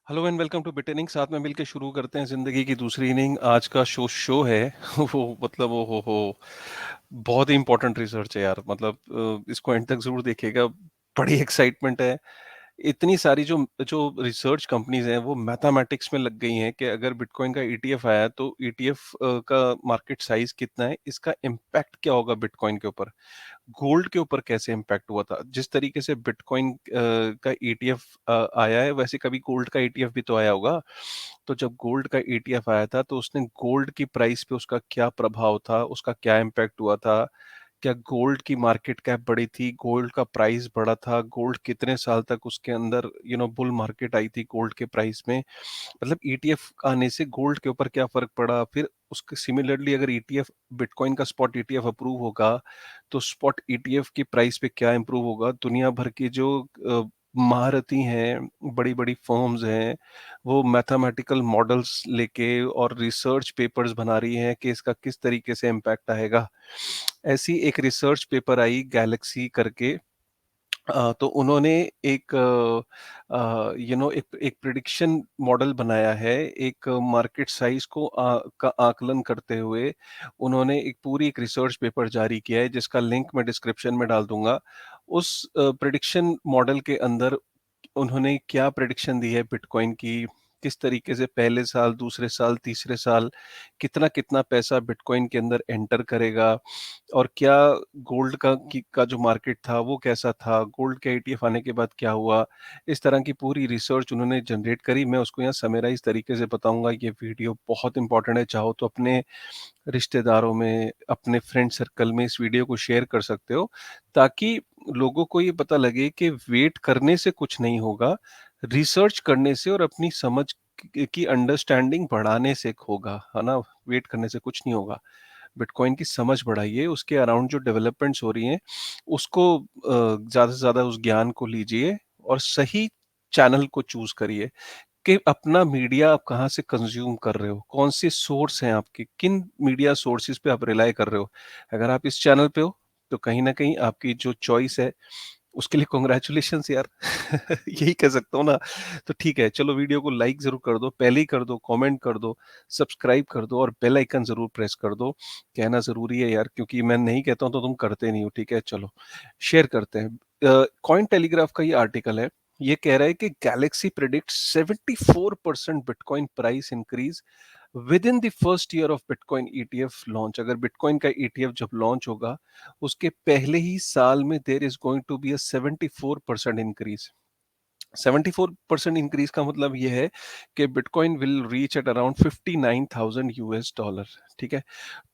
Hello and welcome to बिटेनिंग। साथ में मिलके शुरू करते हैं जिंदगी की दूसरी इनिंग। आज का शो है वो मतलब वो हो बहुत ही इंपॉर्टेंट रिसर्च है यार। मतलब इसको एंड तक जरूर देखिएगा। बड़ी एक्साइटमेंट है। इतनी सारी जो जो रिसर्च कंपनीज हैं वो मैथमेटिक्स में लग गई हैं कि अगर बिटकॉइन का ईटीएफ आया तो ईटीएफ का मार्केट साइज कितना है, इसका इम्पैक्ट क्या होगा बिटकॉइन के ऊपर, गोल्ड के ऊपर कैसे इम्पैक्ट हुआ था। जिस तरीके से बिटकॉइन का ईटीएफ आया है, वैसे कभी गोल्ड का ईटीएफ भी तो आया होगा। तो जब गोल्ड का ईटीएफ आया था तो उसने गोल्ड की प्राइस पे उसका क्या प्रभाव था, उसका क्या इम्पैक्ट हुआ था। क्या गोल्ड की मार्केट कैप बढ़ी थी, गोल्ड का प्राइस बढ़ा था, गोल्ड कितने साल तक उसके अंदर बुल मार्केट आई थी गोल्ड के प्राइस में। मतलब ईटीएफ आने से गोल्ड के ऊपर क्या फर्क पड़ा। फिर उसके सिमिलरली अगर ईटीएफ बिटकॉइन का स्पॉट ईटीएफ अप्रूव होगा तो स्पॉट ईटीएफ की प्राइस पे क्या इंप्रूव होगा। दुनिया भर की जो महारथी हैं, बड़ी बड़ी फर्म्स हैं, वो मैथमेटिकल मॉडल्स लेके और रिसर्च पेपर्स बना रही हैं कि इसका किस तरीके से इम्पैक्ट आएगा। ऐसी एक रिसर्च पेपर आई गैलेक्सी करके। तो उन्होंने एक एक प्रिडिक्शन मॉडल बनाया है, एक मार्केट साइज को का आकलन करते हुए। उन्होंने एक रिसर्च पेपर जारी किया है जिसका लिंक मैं डिस्क्रिप्शन में डाल दूंगा। उस प्रिडिक्शन मॉडल के अंदर उन्होंने क्या प्रिडिक्शन दी है बिटकॉइन की, किस तरीके से पहले साल, दूसरे साल, तीसरे साल कितना कितना पैसा बिटकॉइन के अंदर एंटर करेगा, और क्या गोल्ड का जो मार्केट था वो कैसा था, गोल्ड के ईटीएफ आने के बाद क्या हुआ। इस तरह की पूरी रिसर्च उन्होंने जनरेट करी। मैं उसको यहाँ समराइज तरीके से बताऊंगा। ये वीडियो बहुत इंपॉर्टेंट है। चाहो तो अपने रिश्तेदारों में, अपने फ्रेंड सर्कल में इस वीडियो को शेयर कर सकते हो, ताकि लोगों को ये पता लगे कि वेट करने से कुछ नहीं होगा, रिसर्च करने से और अपनी समझ की अंडरस्टैंडिंग बढ़ाने से होगा, है ना। वेट करने से कुछ नहीं होगा। बिटकॉइन की समझ बढ़ाइए, उसके अराउंड जो डेवलपमेंट्स हो रही हैं उसको ज़्यादा से ज़्यादा उस ज्ञान को लीजिए और सही चैनल को चूज करिए कि अपना मीडिया आप कहाँ से कंज्यूम कर रहे हो, कौन सी सोर्स हैं आपके, किन मीडिया सोर्सेज पे आप रिलाई कर रहे हो। अगर आप इस चैनल पे हो तो कहीं ना कहीं आपकी जो चॉइस है उसके लिए कॉन्ग्रेचुलेशंस यार। यही कह सकता हूँ ना। तो ठीक है, चलो वीडियो को लाइक जरूर कर दो, पहले ही कर दो, कमेंट कर दो, सब्सक्राइब कर दो और बेल आइकन जरूर प्रेस कर दो। कहना जरूरी है यार, क्योंकि मैं नहीं कहता हूँ तो तुम करते नहीं हो। ठीक है, चलो शेयर करते हैं। कॉइन टेलीग्राफ का ये आर्टिकल है। ये कह रहा है कि Galaxy predict 74% bitcoin price increase within the first year of bitcoin ETF launch. अगर बिटकॉइन का ईटीएफ जब लॉन्च होगा उसके पहले ही साल में there is going to be a 74% increase. 74% increase का मतलब ये है कि bitcoin will reach at around 59,000 US dollar. ठीक है,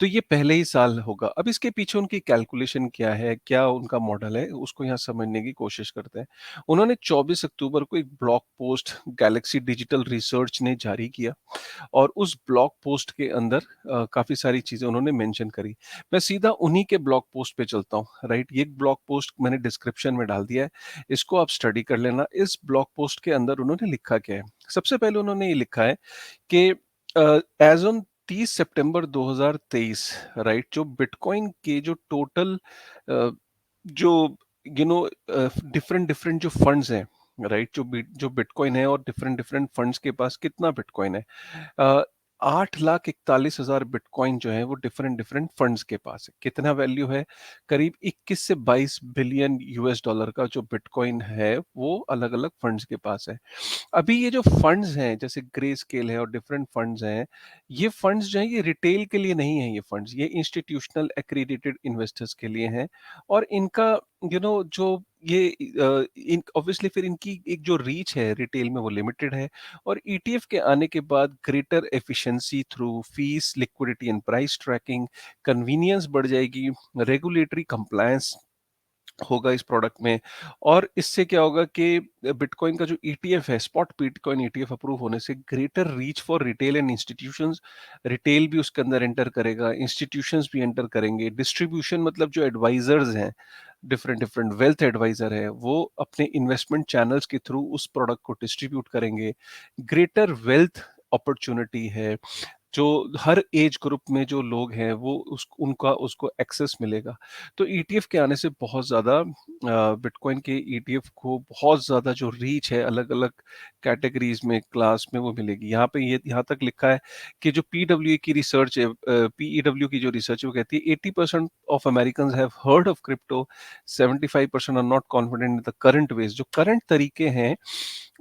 तो ये पहले ही साल होगा। अब इसके पीछे उनकी कैलकुलेशन क्या है, क्या उनका मॉडल है, उसको यहाँ समझने की कोशिश करते हैं। उन्होंने 24 अक्टूबर को एक blog post Galaxy digital research ने जारी किया और उस ब्लॉग पोस्ट के अंदर काफी सारी चीजें उन्होंने मेंशन करी। मैं सीधा उन्हीं के ब्लॉग पोस्ट पे चलता हूँ। राइट, ये ब्लॉग पोस्ट मैंने डिस्क्रिप्शन में डाल दिया है, इसको आप स्टडी कर लेना। इस ब्लॉग पोस्ट के अंदर उन्होंने लिखा क्या है। सबसे पहले उन्होंने ये लिखा है कि एज ऑन 30 सितंबर 2023, राइट, जो बिटकॉइन के जो टोटल जो डिफरेंट डिफरेंट जो फंड्स हैं, राइट, जो बिटकॉइन है और डिफरेंट डिफरेंट फंड्स के पास कितना बिटकॉइन है। अ, 8,41,000 बिटकॉइन जो है वो डिफरेंट डिफरेंट फंड्स के पास है। कितना वैल्यू है, करीब 21 से 22 बिलियन US डॉलर का जो बिटकॉइन है वो अलग अलग फंड्स के पास है। अभी ये जो फंड्स हैं जैसे ग्रे स्केल है और डिफरेंट फंड्स हैं, ये फंड्स जो हैं ये रिटेल के लिए नहीं है। ये फंड्स ये इंस्टीट्यूशनल एक्रीडिटेड इन्वेस्टर्स के लिए हैं। और इनका जो ये इन ऑब्वियसली फिर इनकी एक जो रीच है रिटेल में वो लिमिटेड है। और ईटीएफ के आने के बाद greater efficiency through fees, liquidity and price tracking, convenience बढ़ जाएगी, रेगुलेटरी कंप्लायंस होगा इस प्रोडक्ट में। और इससे क्या होगा कि बिटकॉइन का जो ईटीएफ है, स्पॉट बिटकॉइन ईटीएफ अप्रूव होने से greater reach for retail and institutions, retail भी उसके अंदर एंटर करेगा, इंस्टीट्यूशंस भी एंटर करेंगे। डिस्ट्रीब्यूशन मतलब जो एडवाइजर्स हैं, डिफरेंट डिफरेंट वेल्थ एडवाइजर है, वो अपने इन्वेस्टमेंट चैनल्स के थ्रू उस प्रोडक्ट को डिस्ट्रीब्यूट करेंगे। ग्रेटर वेल्थ अपॉर्चुनिटी है। जो हर एज ग्रुप में जो लोग हैं वो उसको एक्सेस मिलेगा। तो ईटीएफ के आने से बहुत ज़्यादा बिटकॉइन के ईटीएफ को बहुत ज़्यादा जो रीच है अलग-अलग कैटेगरीज़ में, क्लास में वो मिलेगी। यहाँ पे ये यहाँ तक लिखा है कि जो पीडब्ल्यूए की रिसर्च है, पीईडब्ल्यू की जो रिसर्च है वो कहती है 80% of Americans have heard of crypto, 75% are not confident in the current ways. जो करंट तरीके हैं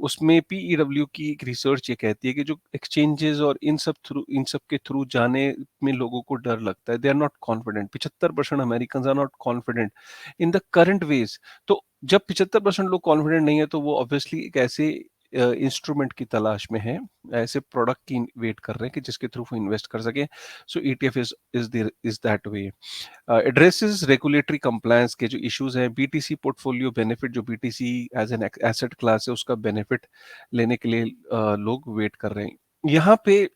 उसमें पीईडब्ल्यू की एक रिसर्च ये कहती है कि जो एक्सचेंजेस और इन सब के थ्रू जाने में लोगों को डर लगता है, they are not confident. 75% American are not confident in the current ways. तो जब 75% लोग कॉन्फिडेंट नहीं है तो वो ऑब्वियसली एक ऐसे इंस्ट्रूमेंट की तलाश में है, ऐसे प्रोडक्ट की वेट कर रहे हैं कि जिसके थ्रू वो इन्वेस्ट कर सके। So ETF is that way. Addresses regulatory compliance के जो इश्यूज हैं, बीटीसी पोर्टफोलियो बेनिफिट, जो BTC as an asset class है उसका बेनिफिट लेने के लिए लोग वेट कर रहे हैं। यहाँ पे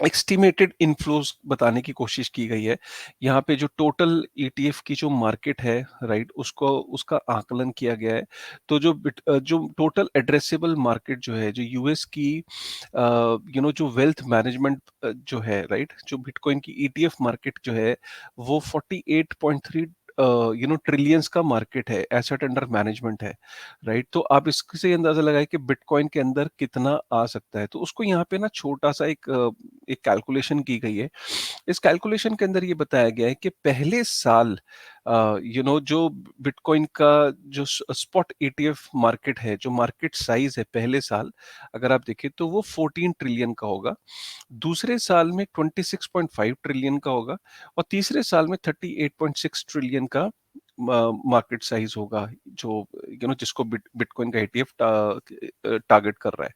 एस्टिमेटेड इनफ्लोज बताने की कोशिश की गई है। यहाँ पे जो टोटल ईटीएफ की जो मार्केट है, राइट, उसको उसका आकलन किया गया है। तो जो टोटल एड्रेसेबल मार्केट जो है, जो यूएस की जो वेल्थ मैनेजमेंट जो है, राइट, जो बिटकॉइन की ईटीएफ मार्केट जो है वो 48.3 ट्रिलियंस का मार्केट है, एसेट अंडर मैनेजमेंट है, राइट। तो आप इससे अंदाजा लगाए कि बिटकॉइन के अंदर कितना आ सकता है। तो उसको यहाँ पे ना छोटा सा एक कैलकुलेशन की गई है। इस कैलकुलेशन के अंदर ये बताया गया है कि पहले साल जो बिटकॉइन का जो स्पॉट ईटीएफ मार्केट है, जो मार्केट साइज है पहले साल, अगर आप देखें तो वो 14 ट्रिलियन का होगा। दूसरे साल में 26.5 ट्रिलियन का होगा और तीसरे साल में 38.6 ट्रिलियन का मार्केट साइज होगा, जो जिसको बिटकॉइन का ईटीएफ टारगेट कर रहा है।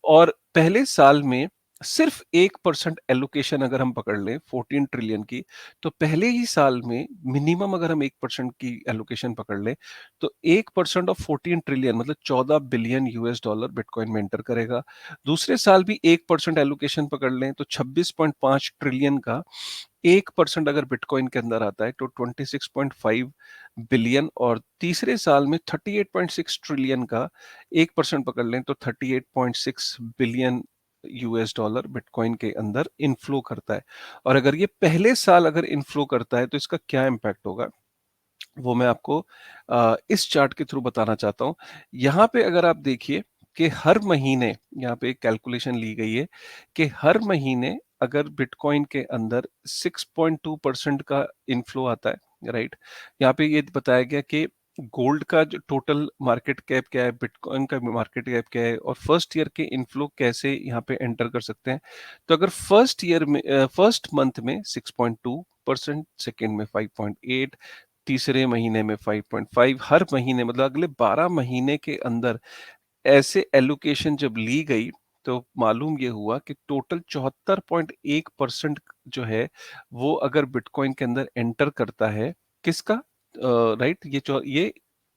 और पहले साल में सिर्फ 1% एलोकेशन अगर हम पकड़ लें 14 ट्रिलियन की, तो पहले ही साल में मिनिमम अगर हम 1% की एलोकेशन पकड़ लें, तो 1% ऑफ 14 ट्रिलियन मतलब 14 बिलियन यूएस डॉलर बिटकॉइन में एंटर करेगा। दूसरे साल भी 1% एलोकेशन पकड़ लें तो 26.5 ट्रिलियन का 1% अगर बिटकॉइन के अंदर आता है तो 26.5 बिलियन, और तीसरे साल में 38.6 ट्रिलियन का 1% पकड़ लें तो 38.6 बिलियन यूएस डॉलर बिटकॉइन के अंदर इनफ्लो करता है। और अगर ये पहले साल अगर इनफ्लो करता है तो इसका क्या इम्पैक्ट होगा, वो मैं आपको इस चार्ट के थ्रू बताना चाहता हूँ। यहाँ पे अगर आप देखिए कि हर महीने यहाँ पे एक कैलकुलेशन ली गई है कि हर महीने अगर बिटकॉइन के अंदर 6.2% का इनफ्लो आता है, राइट। यहाँ पे ये बताया गया कि गोल्ड का जो टोटल मार्केट कैप क्या है, बिटकॉइन का मार्केट कैप क्या है, और फर्स्ट ईयर के इनफ्लो कैसे यहाँ पे एंटर कर सकते हैं। तो अगर फर्स्ट मंथ में 6.2%, सेकेंड में 5.8, तीसरे महीने में 5.5, हर महीने मतलब अगले 12 महीने के अंदर ऐसे एलोकेशन जब ली गई तो मालूम ये हुआ कि टोटल 74.1% जो है वो अगर बिटकॉइन के अंदर एंटर करता है, किसका, राइट, ये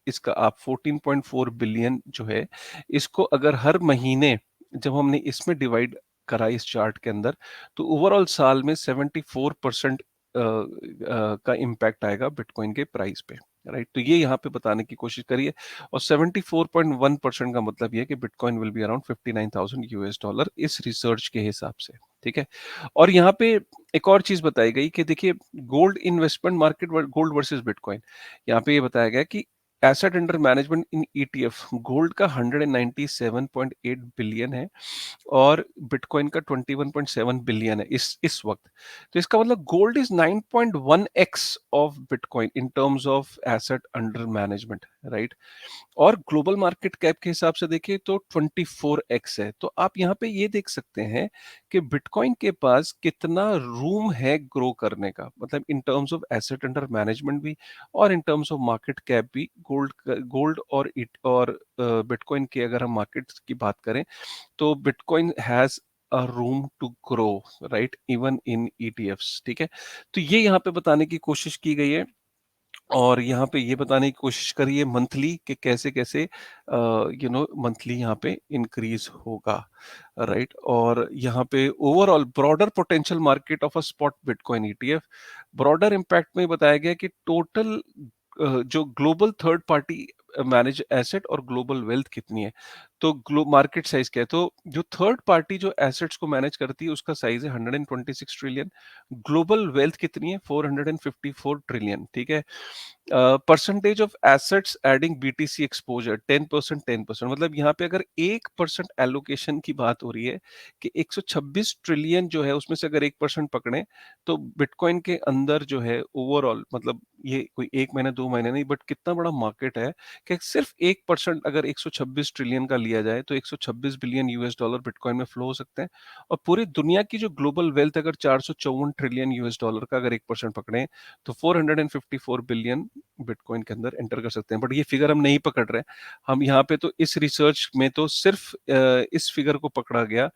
इसका आप 14.4 बिलियन जो है, इसको अगर हर महीने जब हमने इसमें डिवाइड करा इस चार्ट के अंदर, तो ओवरऑल साल में 74% का इम्पैक्ट आएगा बिटकॉइन के प्राइस पे, राइट। तो ये यहाँ पे बताने की कोशिश करिए। और 74.1% का मतलब ये है कि bitcoin will be around 59,000 US dollar इस रिसर्च के हिसाब से, ठीक है। और यहाँ पे एक और चीज बताई गई कि देखिए, gold investment market, gold versus bitcoin, यहाँ पे ये बताया गया कि एसेट अंडर मैनेजमेंट इन ईटीएफ गोल्ड का 197.8 बिलियन है और बिटकॉइन का 21.7 बिलियन है इस वक्त। तो इसका मतलब gold is 9.1x of bitcoin in terms of asset under management, right. और ग्लोबल मार्केट कैप के हिसाब से देखिए तो 24x है। तो आप यहाँ पे ये देख सकते हैं कि बिटकॉइन के पास कितना रूम है ग्रो करने का, मतलब in terms of asset under management भी और in terms of market cap भी। गोल्ड और बिटकॉइन की अगर हम मार्केट की बात करें तो bitcoin has a room to grow, right, even in ETFs, ठीक है। तो ये यहाँ पे बताने की कोशिश की गई है और यहाँ पे ये बताने की कोशिश करिए मंथली कि कैसे कैसे मंथली यहाँ पे इंक्रीज होगा, राइट। और यहाँ पे overall broader potential market of a spot bitcoin ETF, broader impact में बताया गया कि टोटल जो global third party manage asset और ग्लोबल वेल्थ कितनी है। तो मार्केट साइज क्या है, तो जो थर्ड पार्टी जो एसेट्स को मैनेज करती है उसका साइज है 126 ट्रिलियन। ग्लोबल वेल्थ कितनी है, 454 ट्रिलियन। ठीक है। Percentage of assets adding BTC exposure 10%, 10%, मतलब यहाँ पे अगर 1% एलोकेशन की बात हो रही है कि 126 ट्रिलियन जो है उसमें से अगर 1% पकड़े तो बिटकॉइन के अंदर जो है ओवरऑल, मतलब ये कोई एक महीना दो महीने नहीं, बट कितना बड़ा मार्केट है कि सिर्फ 1% अगर 126 ट्रिलियन का लिया जाए तो 126 बिलियन यूएस डॉलर बिटकॉइन में फ्लो हो सकते हैं। और पूरी दुनिया की जो ग्लोबल वेल्थ अगर 454 ट्रिलियन यूएस डॉलर का अगर 1% पकड़े तो 454 बिलियन बिटकॉइन के अंदर एंटर कर सकते हैं। बट ये फिगर हम नहीं पकड़ रहे। हम यहाँ पे तो इस रिसर्च में तो सिर्फ इस फिगर को पकड़ा गया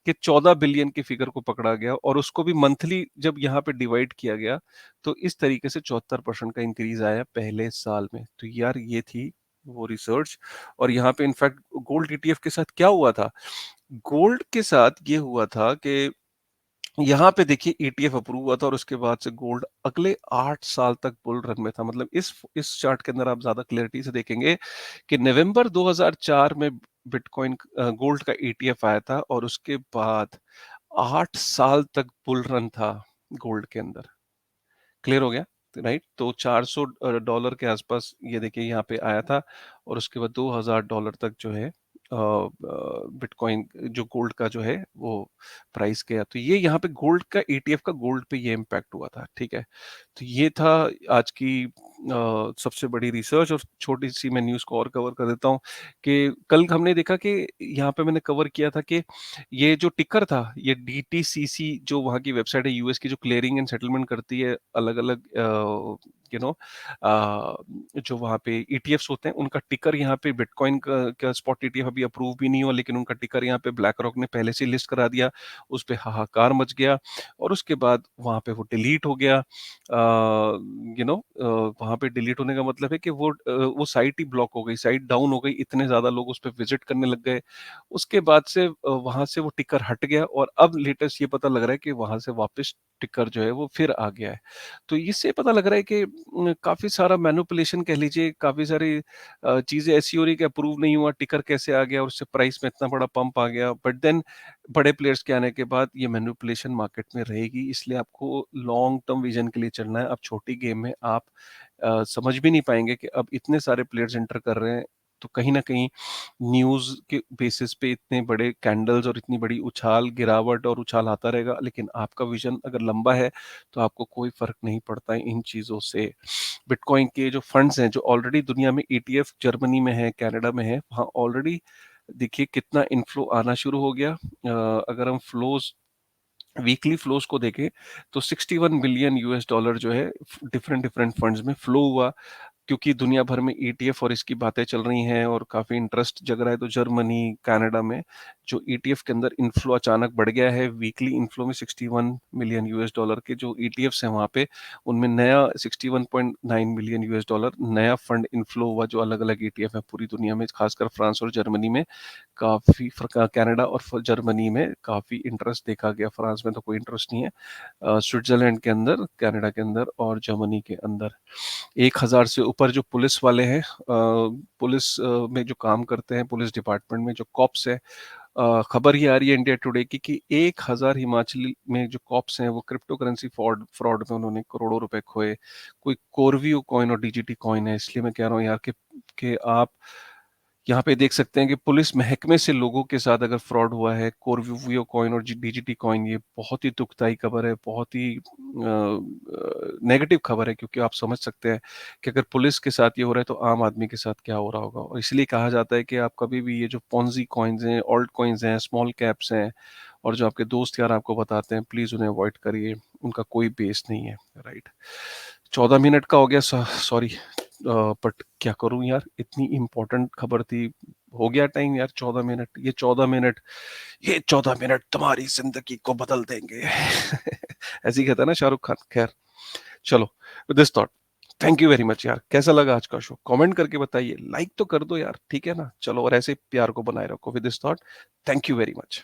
कि 14 बिलियन की फिगर को पकड़ा गया और उसको भी मंथली जब यहाँ पे डिवाइड किया गया तो इस तरीके से 74% का इंक्रीज आया पहले साल में। तो यार ये थी वो रिसर्च। और यहाँ पे इनफैक्ट गोल्ड ईटीएफ के साथ क्या हुआ था, गोल्ड के साथ ये हुआ था कि यहाँ पे देखिए ईटीएफ अप्रूव हुआ था और उसके बाद से गोल्ड अगले 8 साल तक बुल रन में था। मतलब इस चार्ट के अंदर आप ज्यादा क्लैरिटी से देखेंगे कि नवंबर 2004 में बिटकॉइन गोल्ड का ईटीएफ आया था और उसके बाद 8 साल तक बुल रन था गोल्ड के अंदर। क्लियर हो गया, राइट। तो 400 डॉलर के आसपास ये देखिए यहाँ पे आया था और उसके बाद 2000 डॉलर तक जो है बिटकॉइन जो गोल्ड का जो है वो प्राइस गया। तो ये यहाँ पे गोल्ड का ईटीएफ का गोल्ड पे ये इम्पैक्ट हुआ था। ठीक है। तो ये था आज की सबसे बड़ी रिसर्च। और छोटी सी मैं न्यूज़ को और कवर कर देता हूँ कि कल हमने देखा कि यहाँ पे मैंने कवर किया था कि ये जो टिकर था ये डीटीसीसी जो वहाँ की वेबसाइट है यूएस की जो क्लियरिंग एंड सेटलमेंट करती है अलग अलग यू नो जो वहाँ पे ईटीएफ्स होते हैं उनका टिकर यहाँ पे बिटकॉइन का स्पॉट ईटीएफ अभी अप्रूव भी नहीं हुआ लेकिन उनका टिकर यहाँ पे ब्लैक रॉक ने पहले से लिस्ट करा दिया। उस पे हाहाकार मच गया और उसके बाद वहाँ पे वो डिलीट हो गया। वहाँ पे डिलीट होने का मतलब है कि वो साइट ही ब्लॉक हो गई, साइट डाउन हो गई, इतने ज्यादा लोग उस पर विजिट करने लग गए। उसके बाद से वहां से वो टिकर हट गया और अब लेटेस्ट ये पता लग रहा है कि वहां से वापस टिकर जो है वो फिर आ गया है। तो इससे पता लग रहा है कि काफी सारा मैनिपुलेशन कह लीजिए, काफी सारी चीजें ऐसी हो रही कि अप्रूव नहीं हुआ, टिकर कैसे आ गया और उससे प्राइस में इतना बड़ा पंप आ गया। बट देन बड़े प्लेयर्स के आने के बाद ये मैनिपुलेशन मार्केट में रहेगी, इसलिए आपको लॉन्ग टर्म विजन के लिए चलना है। अब छोटी गेम में आप समझ भी नहीं पाएंगे कि अब इतने सारे प्लेयर्स एंटर कर रहे हैं तो कहीं ना कहीं न्यूज के बेसिस पे इतने बड़े कैंडल्स और इतनी बड़ी उछाल गिरावट और उछाल आता रहेगा। लेकिन आपका विजन अगर लंबा है तो आपको कोई फर्क नहीं पड़ता है इन चीजों से। बिटकॉइन के जो फंड्स हैं जो ऑलरेडी दुनिया में ईटीएफ जर्मनी में है, कनाडा में है, वहाँ ऑलरेडी देखिए कितना इनफ्लो आना शुरू हो गया। अगर हम फ्लोज वीकली फ्लोज को देखें तो 61 बिलियन यूएस डॉलर जो है डिफरेंट डिफरेंट फंड्स में फ्लो हुआ। क्योंकि दुनिया भर में ईटीएफ और इसकी बातें चल रही हैं और काफी इंटरेस्ट जग रहा है, तो जर्मनी कनाडा में जो ईटीएफ के अंदर इनफ्लो अचानक बढ़ गया है। वीकली इनफ्लो में 61 मिलियन यूएस डॉलर के जो ईटीएफ्स हैं वहां पे उनमें नया 61.9 मिलियन यूएस डॉलर नया फंड इनफ्लो हुआ जो अलग अलग ईटीएफ है पूरी दुनिया में, खासकर फ्रांस और जर्मनी में काफी कनाडा और जर्मनी में काफी इंटरेस्ट देखा गया। फ्रांस में तो कोई इंटरेस्ट नहीं है, स्विट्जरलैंड के अंदर, कनाडा के अंदर और जर्मनी के अंदर 1000 से ऊपर जो पुलिस वाले हैं, पुलिस में जो काम करते हैं, पुलिस डिपार्टमेंट में जो कॉप्स है, खबर ही आ रही है इंडिया टुडे की कि 1000 हिमाचली में जो कॉप्स हैं वो क्रिप्टो करेंसी फ्रॉड फ्रॉड में उन्होंने करोड़ों रुपए खोए। कोई कोरवियो कॉइन और डीजीटी कॉइन है, इसलिए मैं कह रहा हूँ यार कि आप यहाँ पे देख सकते हैं कि पुलिस महकमे से लोगों के साथ अगर फ्रॉड हुआ है, कोरवियो कॉइन और डीजीटी कॉइन, ये बहुत ही दुखदाई खबर है, बहुत ही नेगेटिव खबर है। क्योंकि आप समझ सकते हैं कि अगर पुलिस के साथ ये हो रहा है तो आम आदमी के साथ क्या हो रहा होगा। और इसलिए कहा जाता है कि आप कभी भी ये जो पॉन्जी कॉइन्स हैं, ऑल्ट कॉइन्स हैं, स्मॉल कैप्स हैं और जो आपके दोस्त यार आपको बताते हैं, प्लीज उन्हें अवॉइड करिए, उनका कोई बेस नहीं है। राइट। 14 मिनट का हो गया, सॉरी। बट क्या करूं यार, इतनी इंपॉर्टेंट खबर थी, हो गया टाइम यार। 14 मिनट, ये 14 मिनट तुम्हारी जिंदगी को बदल देंगे। ऐसे ही कहता है ना शाहरुख खान। खैर चलो, with this thought, thank you very much यार। कैसा लगा आज का शो, कमेंट करके बताइए, लाइक तो कर दो यार, ठीक है ना। चलो, और ऐसे प्यार को बनाए रखो। With this thought, thank you very much.